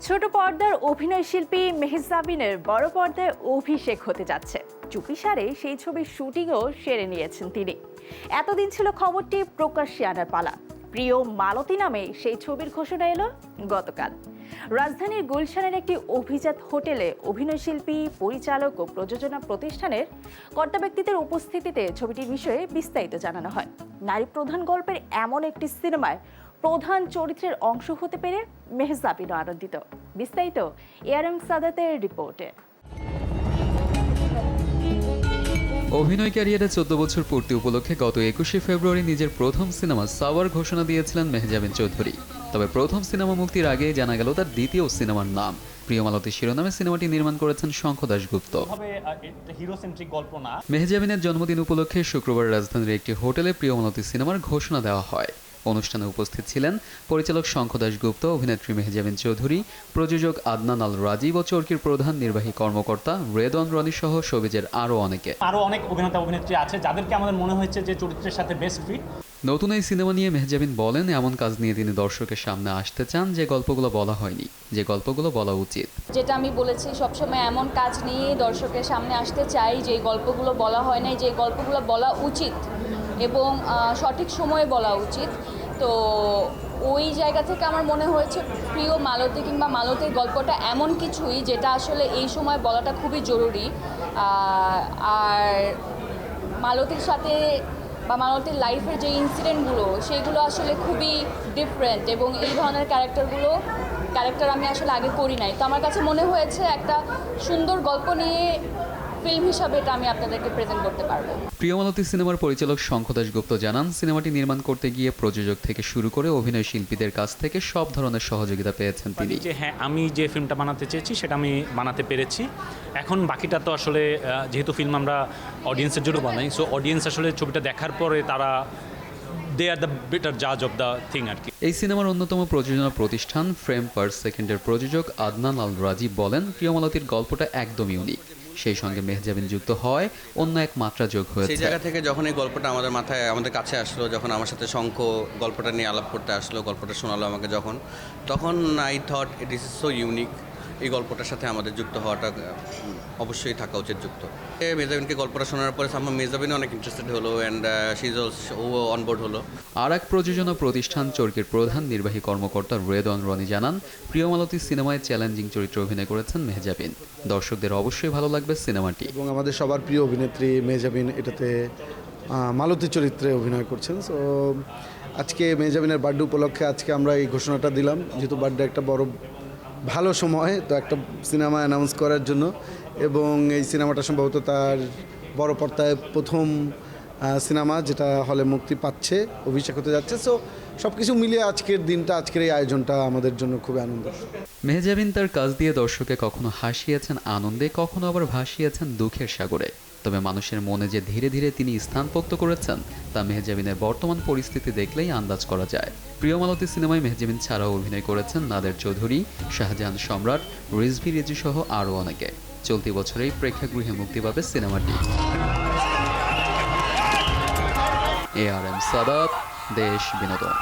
ছোট পর্দার অভিনয় শিল্পী মেহজাবিনের বড় পর্দায় অভিষেক হতে যাচ্ছে। চুপিসারে সেই ছবির শুটিংও সেরে নিয়েছেন তিনি। এতদিন ছিল খবরটি প্রকাশ্যে আনার পালা। প্রিয় মালতী নামে সেই ছবির ঘোষণা এলো গতকাল। রাজধানীর গুলশানের একটি অভিজাত হোটেলে অভিনয় শিল্পী, পরিচালক ও প্রযোজনা প্রতিষ্ঠানের কর্তা ব্যক্তিদের উপস্থিতিতে ছবিটির বিষয়ে বিস্তারিত জানানো হয়। নারী প্রধান গল্পের এমন একটি সিনেমায় প্রধান চরিত্রের অংশ হতে পেরে মেহজাবিনও আনন্দিত। বিস্তারিত ARM সাদাতের রিপোর্টে। অভিনয় ক্যারিয়ারে 14 বছর পূর্তি উপলক্ষে গত 21শে ফেব্রুয়ারি নিজের প্রথম সিনেমা সাওয়ার ঘোষণা দিয়েছিলেন মেহজাবিন চৌধুরী। তবে প্রথম সিনেমা মুক্তির আগেই জানা গেল তার দ্বিতীয় সিনেমার নাম। প্রিয় মালতী শিরোনামে সিনেমাটি নির্মাণ করেছেন শঙ্খ দাশগুপ্ত। মেহজাবিনের জন্মদিন উপলক্ষে শুক্রবার রাজধানীর একটি হোটেলে প্রিয় মালতী সিনেমার ঘোষণা দেওয়া হয়। অনুষ্ঠানে উপস্থিত ছিলেন পরিচালক শঙ্খ দাশগুপ্ত, অভিনেত্রী মেহজাবিন চৌধুরী, প্রযোজক আদনান আল রাজীব ও চরকির প্রধান নির্বাহী কর্মকর্তা রেদওয়ান রনি সহ শোবিজের আরও অনেক অভিনেতা অভিনেত্রী আছে যাদেরকে আমাদের মনে হয়েছে যে চরিত্রের সাথে বেস্ট ফিট। নতুন এই সিনেমা নিয়ে মেহজাবিন বলেন, এমন কাজ নিয়ে তিনি দর্শকের সামনে আসতে চান যে গল্পগুলো বলা হয়নি, যে গল্পগুলো বলা উচিত। যেটা আমি বলেছি, সবসময় এমন কাজ নিয়ে দর্শকের সামনে আসতে চাই যে গল্পগুলো বলা হয় নাই, যে গল্পগুলো বলা উচিত এবং সঠিক সময়ে বলা উচিত। তো ওই জায়গা থেকে আমার মনে হয়েছে প্রিয় মালতী কিংবা মালতীর গল্পটা এমন কিছুই যেটা আসলে এই সময় বলাটা খুবই জরুরি। আর মালতীর সাথে বা মালতীর লাইফের যে ইনসিডেন্টগুলো সেগুলো আসলে খুবই ডিফারেন্ট এবং এই ধরনের ক্যারেক্টার আমি আসলে আগে করি নাই। তো আমার কাছে মনে হয়েছে একটা সুন্দর গল্প নিয়ে ফিল্ম হিসাবে এটা আমি আপনাদেরকে প্রেজেন্ট করতে পারবো। প্রিয় মালতী সিনেমার পরিচালক শঙ্খ দাশগুপ্ত জানান, সিনেমাটি নির্মাণ করতে গিয়ে প্রযোজক থেকে শুরু করে অভিনয় শিল্পীদের কাছ থেকে সব ধরনের সহযোগিতা পেয়েছেন তিনি। হ্যাঁ, আমি যে ফিল্মটা বানাতে চেয়েছি সেটা আমি বানাতে পেরেছি। এখন বাকিটা তো আসলে যেহেতু ফিল্ম আমরা অডিয়েন্সের জন্য বানাই, সো অডিয়েন্স আসলে ছবিটা দেখার পরে তারা দে আর দ্য বেটার জাজ অফ দ্য থিং আর কি। এই সিনেমার অন্যতম প্রযোজনা প্রতিষ্ঠান ফ্রেম পার সেকেন্ডের প্রযোজক আদনান আল রাজীব বলেন, প্রিয় মালতীর গল্পটা একদমই ইউনিক। সেই সঙ্গে মেহজাবিন যুক্ত হয় অন্য এক মাত্রা যোগ হয়েছে। সেই জায়গা থেকে যখন এই গল্পটা আমাদের কাছে আসলো, যখন আমার সাথে শঙ্খ গল্পটা নিয়ে আলাপ করতে আসলো, গল্পটা শোনালো আমাকে তখন I thought it is so unique. এই গল্পটার সাথে আমাদের যুক্ত হওয়াটা অবশ্যই থাকা উচিত যুক্ত। মেহজাবিনকে গল্পটা শোনার পরে মেহজাবিন অনেক ইন্টারেস্টেড হলো and she is also onboard হলো। আর এক প্রযোজনা প্রতিষ্ঠান চরকির প্রধান নির্বাহী কর্মকর্তা রেদওয়ান রনি জানান, প্রিয় মালতী সিনেমায় চ্যালেঞ্জিং চরিত্রে অভিনয় করেছেন মেহজাবিন। দর্শকদের অবশ্যই ভালো লাগবে সিনেমাটি। এবং আমাদের সবার প্রিয় অভিনেত্রী মেহজাবিন এটাতে মালতী চরিত্রে অভিনয় করছেন। সো আজকে মেহজাবিনের বার্থডে উপলক্ষে আজকে আমরা এই ঘোষণাটা দিলাম, যেহেতু বার্থডে একটা বড় ভালো সময় তো একটা সিনেমা অ্যানাউন্স করার জন্য। এবং এই সিনেমাটা সম্ভবত তার বড় পর্দায় প্রথম সিনেমা যেটা হলে মুক্তি পাচ্ছে, অভিষেক হতে যাচ্ছে। সো সব কিছু মিলিয়ে আজকের দিনটা, আজকের এই আয়োজনটা আমাদের জন্য খুবই আনন্দ। মেহজাবিন তার কাজ দিয়ে দর্শকে কখনো হাসিয়েছেন আনন্দে, কখনো আবার ভাসিয়েছেন দুঃখের সাগরে। তবে মানুষের মনে যে ধীরে ধীরে তিনি স্থান পোক্ত করেছেন তা মেহজাবিনের বর্তমান পরিস্থিতি দেখলেই আন্দাজ করা যায়। প্রিয় মালতী সিনেমায় মেহজাবিন ছাড়াও অভিনয় করেছেন নাদের চৌধুরী, শাহজাহান সম্রাট, রিজভি রেজু সহ আরও অনেকে। চলতি বছরেই প্রেক্ষাগৃহে মুক্তি পাবে সিনেমাটি। ARM সাদাত, দেশ বিনোদন।